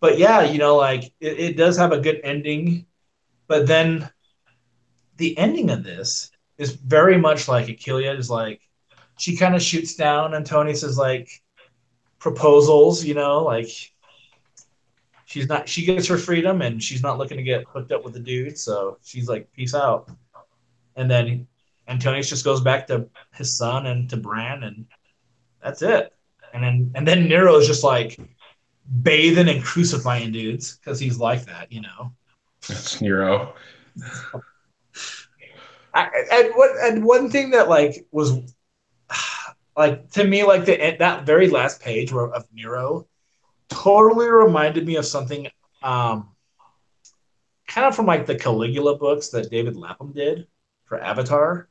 but yeah, like it does have a good ending, but then the ending of this is very much like Aquilia is like she kind of shoots down Antonius's like proposals, like she gets her freedom and she's not looking to get hooked up with the dude, so she's like peace out. And then Antonius just goes back to his son and to Bran, and that's it. And then Nero is just like bathing and crucifying dudes because he's like that. That's Nero. And one thing that like was like to me like that very last page of Nero totally reminded me of something kind of from like the Caligula books that David Lapham did for Avatar,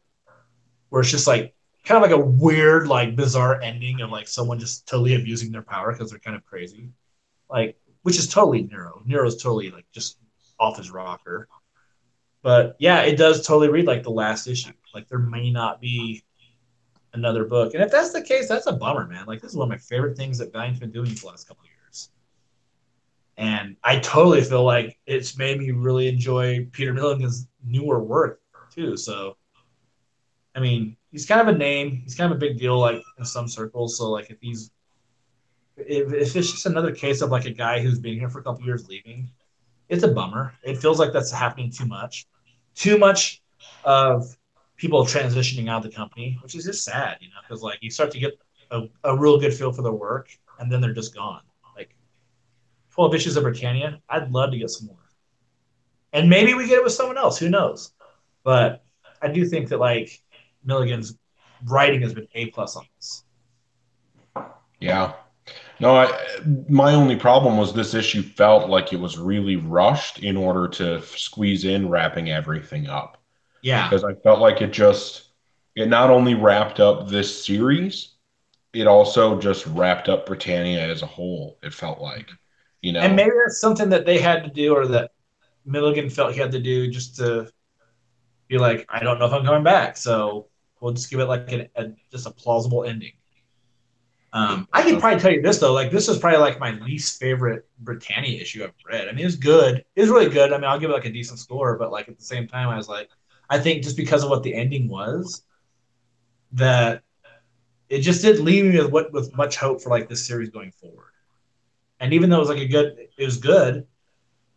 where it's just like kind of like a weird, like bizarre ending of like someone just totally abusing their power because they're kind of crazy, like which is totally Nero. Nero's totally like just off his rocker. But yeah, it does totally read like the last issue. Like there may not be another book, and if that's the case, that's a bummer, man. Like this is one of my favorite things that Valiant's been doing for the last couple of years. And I totally feel like it's made me really enjoy Peter Milligan's newer work too. So, I mean, he's kind of a name. He's kind of a big deal, like in some circles. So, like, if it's just another case of like a guy who's been here for a couple of years leaving, it's a bummer. It feels like that's happening too much of people transitioning out of the company, which is just sad, because like you start to get a real good feel for their work, and then they're just gone. Like 12 issues of Britannia, I'd love to get some more. And maybe we get it with someone else. Who knows? But I do think that like Milligan's writing has been A+ on this. Yeah. No, my only problem was this issue felt like it was really rushed in order to squeeze in wrapping everything up. Yeah, Because I felt like it not only wrapped up this series, it also just wrapped up Britannia as a whole, it felt like, you and know. maybe that's something that they had to do, or that Milligan felt he had to do, just to be like, I don't know if I'm coming back, so we'll just give it like just a plausible ending. I can probably tell you this though, like this is probably like my least favorite Britannia issue I've read. I mean, it's good, it's really good. I mean, I'll give it like a decent score, but like at the same time, I was like, I think just because of what the ending was, that it just didn't leave me with much hope for like this series going forward. And even though it was like it was good.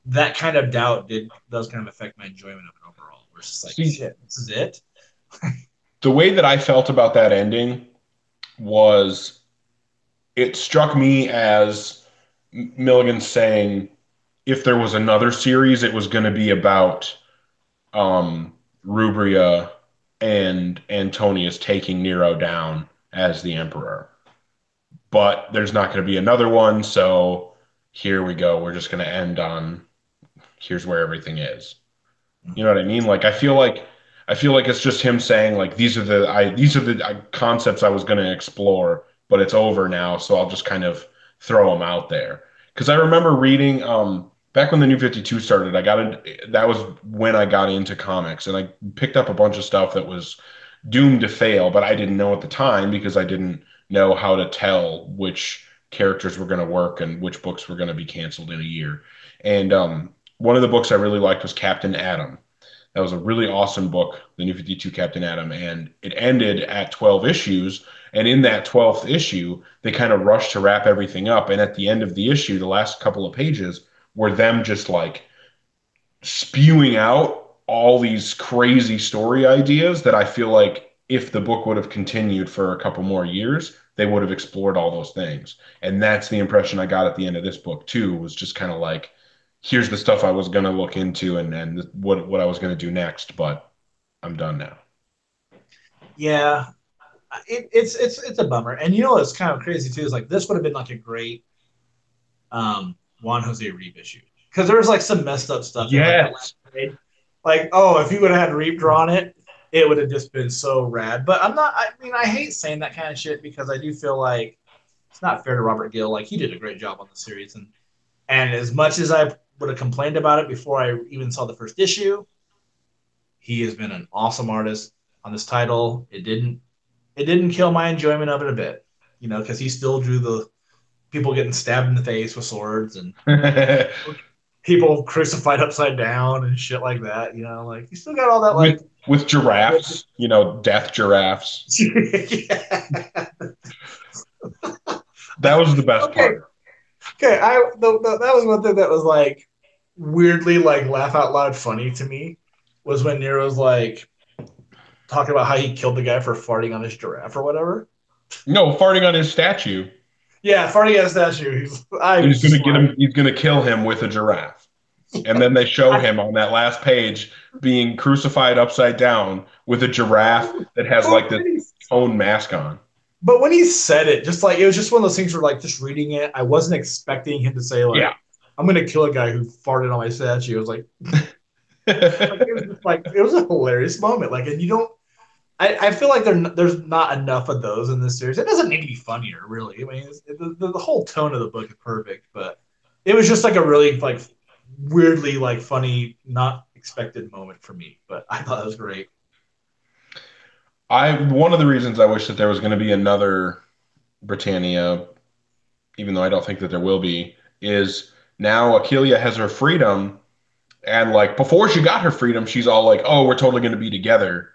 That kind of doubt does kind of affect my enjoyment of it overall. Where it's just like, See, shit, this is it. the way that I felt about that ending was it struck me as Milligan saying if there was another series, it was going to be about um, Rubria and Antonius taking Nero down as the emperor. But there's not going to be another one, so here we go. We're just going to end on here's where everything is. You know what I mean? Like I feel like it's just him saying like these are the concepts I was going to explore, but it's over now, so I'll just kind of throw them out there. Because I remember reading back when the New 52 started, that was when I got into comics and I picked up a bunch of stuff that was doomed to fail, but I didn't know at the time because I didn't know how to tell which characters were going to work and which books were going to be canceled in a year. And one of the books I really liked was Captain Atom. That was a really awesome book, the New 52 Captain Atom, and it ended at 12 issues. And in that 12th issue, they kind of rushed to wrap everything up. And at the end of the issue, the last couple of pages were them just like spewing out all these crazy story ideas that I feel like if the book would have continued for a couple more years, they would have explored all those things. And that's the impression I got at the end of this book too, was just kind of like, here's the stuff I was going to look into and what I was going to do next, but I'm done now. Yeah, it's a bummer. And you know what's kind of crazy too is like this would have been like a great Juan Jose Reap issue, because there was like some messed up stuff in like that last Yes. trade. Like, oh, if you would have had Reap drawn it, it would have just been so rad. But I'm not. I mean, I hate saying that kind of shit because I do feel like it's not fair to Robert Gill. Like he did a great job on the series, and as much as I would have complained about it before I even saw the first issue, he has been an awesome artist on this title. It didn't kill my enjoyment of it a bit, you know, because he still drew the people getting stabbed in the face with swords and people crucified upside down and shit like that. You know, like you still got all that with like. with giraffes, death giraffes. Yeah. That was the best Okay. part. Okay. That was one thing that was like weirdly like laugh out loud funny to me, was when Nero's like talking about how he killed the guy for farting on his giraffe or whatever. No, farting on his statue. Yeah, farting on his statue. I was just like, He's gonna kill him with a giraffe. And then they show him on that last page being crucified upside down with a giraffe that has but like this cone mask on. when he said it, just like it was just one of those things where like just reading it, I wasn't expecting him to say Yeah. like, "I'm gonna kill a guy who farted on my statue." I was like it was just like it was a hilarious moment. Like, and you don't. I feel like there's not enough of those in this series. It doesn't need to be funnier, really. I mean, the whole tone of the book is perfect, but it was just like a really like weirdly like funny, not expected moment for me. But I thought it was great. I One of the reasons I wish that there was going to be another Britannia, even though I don't think that there will be, is now Akelia has her freedom, and like before she got her freedom, she's all like, "Oh, we're totally going to be together,"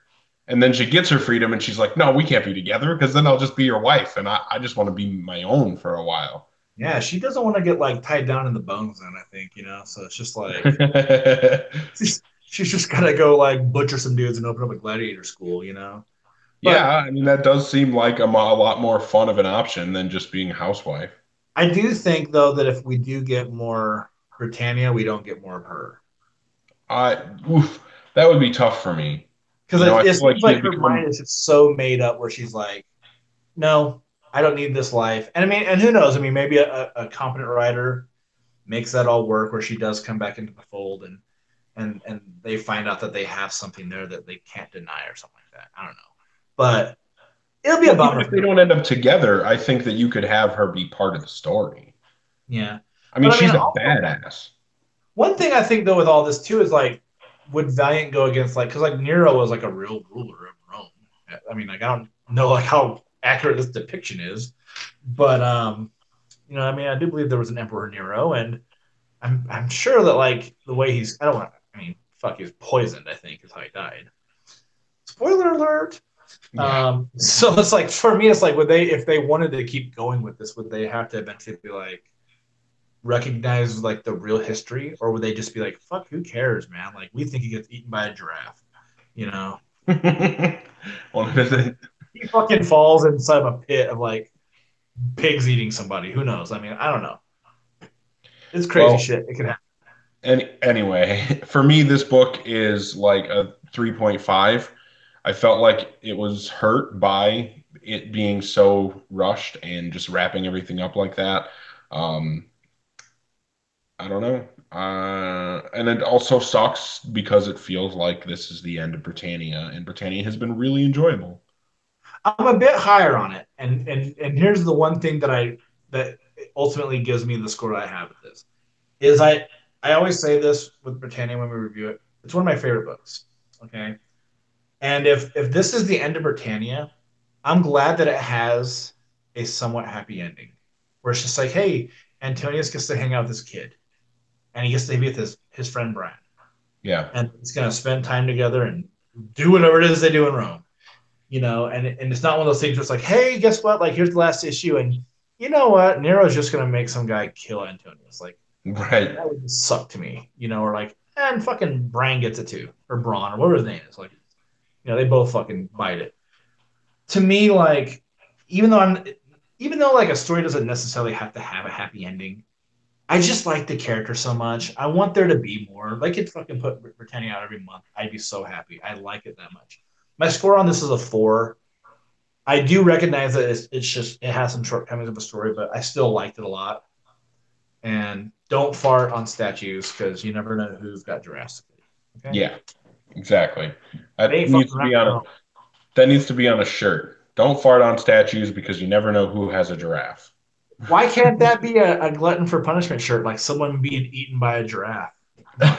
and then she gets her freedom, and she's like, "No, we can't be together because then I'll just be your wife, and I just want to be my own for a while." Yeah, she doesn't want to get like tied down in the bone zone, I think, you know. So it's just like she's just gotta go like butcher some dudes and open up a gladiator school, you know. Yeah, But I mean that does seem like a lot more fun of an option than just being a housewife. I do think though that if we do get more Britannia, we don't get more of her. I Oof, that would be tough for me. because I it feel like seems he like had her mind become, is just so made up where she's like, no, I don't need this life. And I mean, and who knows? I mean, maybe a competent writer makes that all work where she does come back into the fold and they find out that they have something there that they can't deny or something like that. I don't know. But it'll be a well, even bummer if for they her. don't end up together, I think that you could have her be part of the story. Yeah. I mean, But I mean, she's a also, badass. one thing I think though with all this too is like, would Valiant go against like, because like Nero was like a real ruler of Rome. I mean, like I don't know like how accurate this depiction is, but I mean, I do believe there was an Emperor Nero, and I'm sure that like the way he's, I don't want, I mean, fuck, he was poisoned. I think is how he died. Spoiler alert. Yeah. So it's like for me, it's like would they if they wanted to keep going with this, would they have to eventually be like recognize like the real history, or would they just be like, fuck, who cares, man? Like we think he gets eaten by a giraffe, you know? Well, Like he fucking falls inside of a pit of like pigs eating somebody. Who knows? I mean, I don't know. It's crazy well, shit. It could happen. anyway, for me, this book is like a 3.5. I felt like it was hurt by it being so rushed and just wrapping everything up like that. Um, I don't know. And it also sucks because it feels like this is the end of Britannia, and Britannia has been really enjoyable. I'm a bit higher on it, and here's the one thing that ultimately gives me the score I have with this is I always say this with Britannia when we review it. It's one of my favorite books. Okay, and if this is the end of Britannia, I'm glad that it has a somewhat happy ending, where it's just like, hey, Antonius gets to hang out with this kid, and he gets to be with his friend Brian, Yeah. and he's gonna spend time together and do whatever it is they do in Rome, and it's not one of those things where it's like, hey, guess what? Like, here's the last issue, and you know what? Nero's just gonna make some guy kill Antonius. Like, Right. that would suck to me, or like, and fucking Brian gets it too, or Braun, or whatever his name is. Like, they both fucking bite it. To me, like, even though I'm, even though like a story doesn't necessarily have to have a happy ending, I just like the character so much. I want there to be more. Like, it fucking put Britannia out every month. I'd be so happy. I like it that much. My score on this is a 4. I do recognize that it's just it has some shortcomings of a story, but I still liked it a lot. And don't fart on statues because you never know who's got giraffes. Okay, Yeah, exactly. they That ain't needs fucking to around be on at a all. that needs to be on a shirt. Don't fart on statues because you never know who has a giraffe. Why can't that be a glutton for punishment shirt, like someone being eaten by a giraffe? Come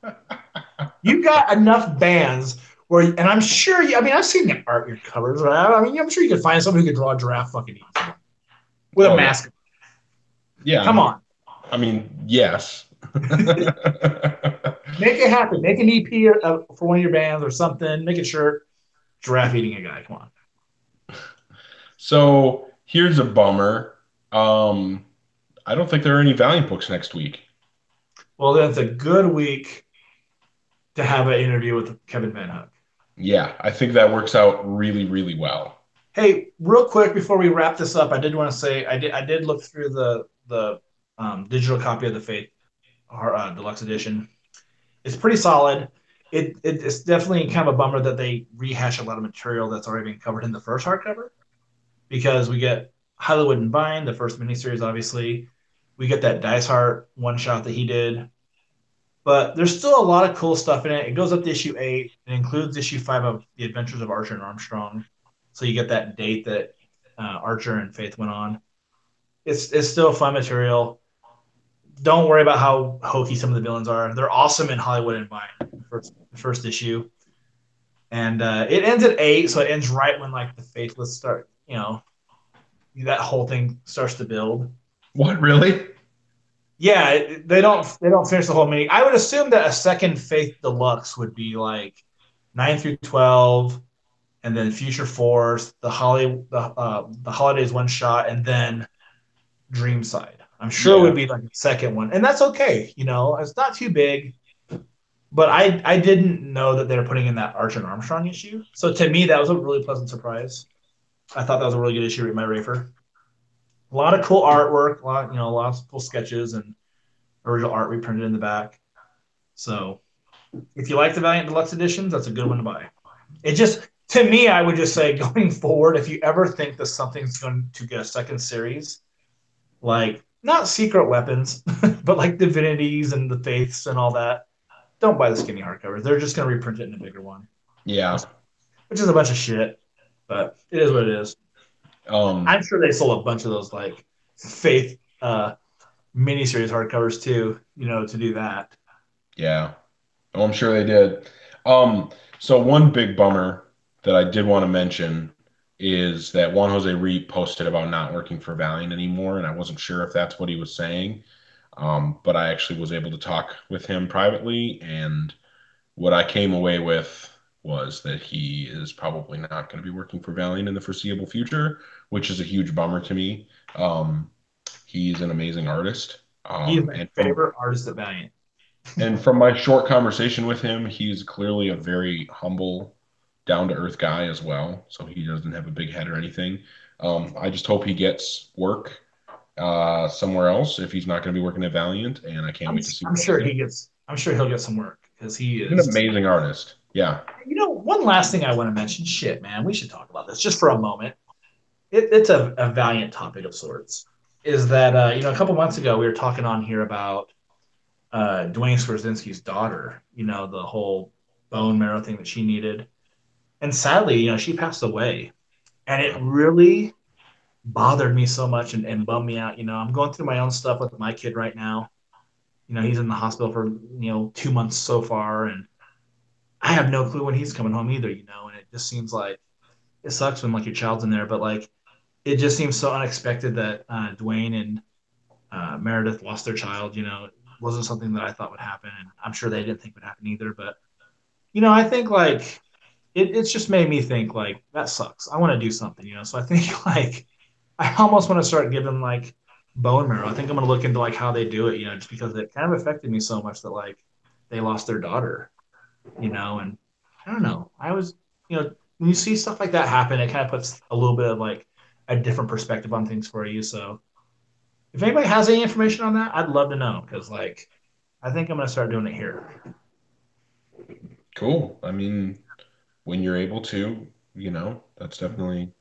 on, you've got enough bands where, and I'm sure I mean, I've seen the art your covers. Right? I mean, I'm sure you could find someone who could draw a giraffe fucking eating someone with a Oh yeah. mask. Come Yeah. on, I mean, yes. make it happen. Make an EP for one of your bands or something. Make a shirt. Giraffe eating a guy. Come on. So here's a bummer. Um, I don't think there are any Valiant books next week. Well, then it's a good week to have an interview with Kevin Van Hook. Yeah, I think that works out really, really well. Hey, real quick before we wrap this up, I did want to say I did look through the digital copy of the Faith Deluxe Edition. It's pretty solid. It's definitely kind of a bummer that they rehash a lot of material that's already been covered in the first hardcover because we get Hollywood and Vine, the first miniseries, obviously. We get that Dice Heart one shot that he did. But there's still a lot of cool stuff in it. It goes up to issue 8. It includes issue 5 of The Adventures of Archer and Armstrong. So you get that date that Archer and Faith went on. It's still fun material. Don't worry about how hokey some of the villains are. They're awesome in Hollywood and Vine. The first issue, and it ends at 8, so it ends right when like the Faithless start. That whole thing starts to build. What, really? Yeah, they don't finish the whole mini. I would assume that a second Faith Deluxe would be like 9 through 12, and then Future Force, the Holidays one shot, and then Dreamside. I'm sure it would Yeah. be like the second one, and that's okay. It's not too big, but I didn't know that they were putting in that Arch and Armstrong issue. So to me, that was a really pleasant surprise. I thought that was a really good issue with my Rafer. A lot of cool artwork, a lot of cool sketches and original art reprinted in the back. So if you like the Valiant Deluxe editions, that's a good one to buy. It just to me, I would just say going forward, if you ever think that something's going to get a second series, like not secret weapons, but like divinities and the faiths and all that, don't buy the skinny hardcovers. They're just going to reprint it in a bigger one, Yeah. which is a bunch of shit. But it is what it is. Um, I'm sure they sold a bunch of those like faith miniseries hardcovers too. To do that. yeah. Oh, I'm sure they did. So one big bummer that I did want to mention is that Juan Jose Reed posted about not working for Valiant anymore, and I wasn't sure if that's what he was saying. But I actually was able to talk with him privately, and what I came away with was that he is probably not going to be working for Valiant in the foreseeable future, which is a huge bummer to me. Um, he's an amazing artist. He's my And favorite artist at Valiant. from my short conversation with him, he's clearly a very humble, down to earth guy as well. So he doesn't have a big head or anything. I just hope he gets work somewhere else if he's not going to be working at Valiant, and I can't I'm wait to see I'm what else sure he does. he gets. I'm sure he'll get some work because he He's an is. amazing artist. Yeah. One last thing I want to mention. Shit, man, we should talk about this just for a moment. It's a Valiant topic of sorts. Is that a couple months ago we were talking on here about Dwayne Swerzinski's daughter. The whole bone marrow thing that she needed, and sadly, she passed away, and it really bothered me so much and bummed me out. I'm going through my own stuff with my kid right now. He's in the hospital for 2 months so far, and I have no clue when he's coming home either. And it just seems like it sucks when like your child's in there, but like it just seems so unexpected that Dwayne and Meredith lost their child. It wasn't something that I thought would happen, and I'm sure they didn't think would happen either. But I think like it's just made me think like that sucks. I want to do something. So I think like I almost want to start giving like bone marrow. I think I'm gonna look into like how they do it. Just because it kind of affected me so much that like they lost their daughter. And I don't know. When you see stuff like that happen, it kind of puts a little bit of like a different perspective on things for you. So if anybody has any information on that, I'd love to know because like I think I'm gonna start doing it here. Cool. I mean, when you're able to, that's definitely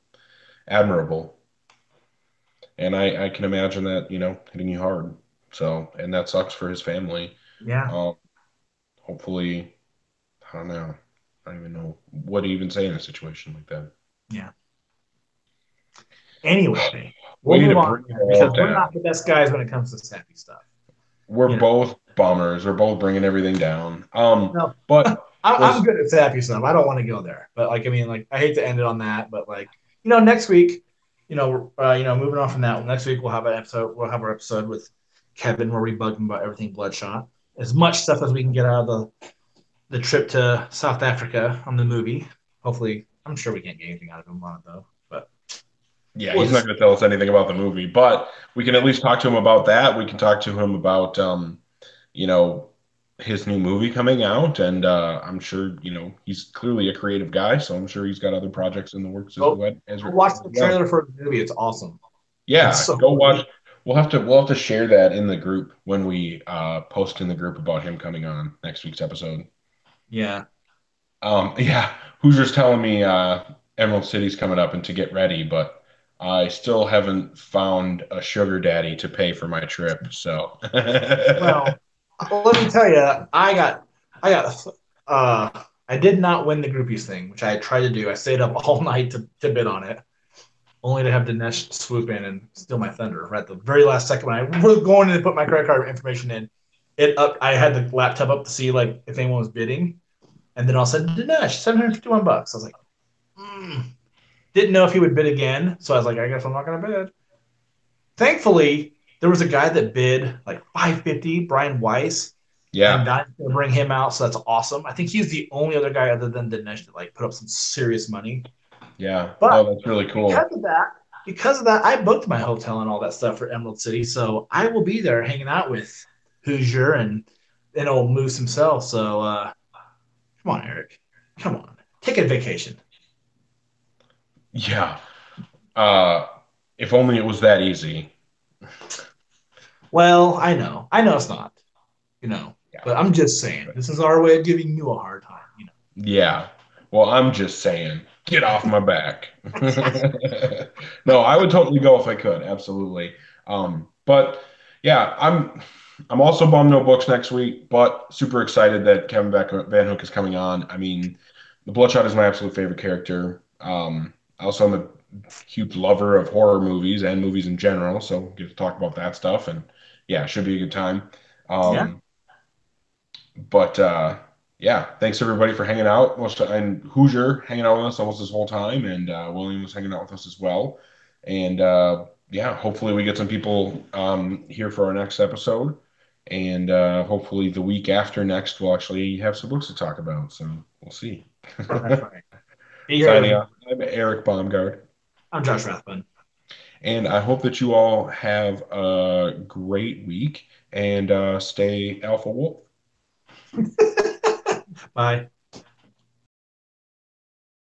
admirable. And I can imagine that, hitting you hard. So, and that sucks for his family. Yeah, Um, hopefully, I don't know. I don't even know what to even say in a situation like that. yeah. Anyway, we'll Way to move on bring it then all because we're not down. the best guys when it comes to sappy stuff. We're You know, both bummers. We're both bringing everything down. no, But I'm was good at sappy stuff. I don't want to go there, but like I mean, like I hate to end it on that, but like next week, moving on from that, next week we'll have an episode. We'll have our episode with Kevin where we bug him about everything Bloodshot. As much stuff as we can get out of the trip to South Africa on the movie. Hopefully, I'm sure we can't get anything out of him on it though, but Yeah, we'll he's not just going to tell us anything about the movie, but we can at least talk to him about that. We can talk to him about you know, his new movie coming out, and I'm sure, he's clearly a creative guy, so I'm sure he's got other projects in the works as go, well. As go watch the well. trailer for the movie. It's awesome. It's Yeah, so go good. watch. We'll have to share that in the group when we post in the group about him coming on next week's episode. Yeah. Yeah, Hoosier's telling me Emerald City's coming up and to get ready, but I still haven't found a sugar daddy to pay for my trip. So, Well, let me tell you, I did not win the groupies thing, which I tried to do. I stayed up all night to bid on it, only to have Dinesh swoop in and steal my thunder right at the very last second when I was going in to put my credit card information in. I had the laptop up to see like if anyone was bidding, and then all of a sudden Dinesh, $751. I was like, mm. Didn't know if he would bid again, so I was like, I guess I'm not gonna bid. Thankfully, there was a guy that bid like 550, Brian Weiss, and yeah, that's gonna bring him out. So that's awesome. I think he's the only other guy other than Dinesh that like put up some serious money. yeah. But Oh, that's really because cool. of that, because of that, I booked my hotel and all that stuff for Emerald City. So I will be there hanging out with Hoosier and old Moose himself. So come on, Eric. Come on. Take a vacation. Yeah. Uh, if only it was that easy. Well, I know. I know it's not, you know, Yeah. but I'm just saying, this is our way of giving you a hard time. Yeah. Well, I'm just saying, get off my back. No, I would totally go if I could, absolutely. But yeah, I'm also bummed no books next week, but super excited that Van Hook is coming on. I mean, the Bloodshot is my absolute favorite character. Also, I'm a huge lover of horror movies and movies in general, so get to talk about that stuff, and yeah, should be a good time. Yeah, Um, but yeah, thanks everybody for hanging out. And Hoosier hanging out with us almost this whole time, and William was hanging out with us as well. And yeah, hopefully we get some people here for our next episode. And hopefully the week after next, we'll actually have some books to talk about. So we'll see. that's right. Be here, Signing everybody. off, I'm Eric Baumgart. I'm Josh Rathbun. And I hope that you all have a great week and stay Alpha Wolf. Bye.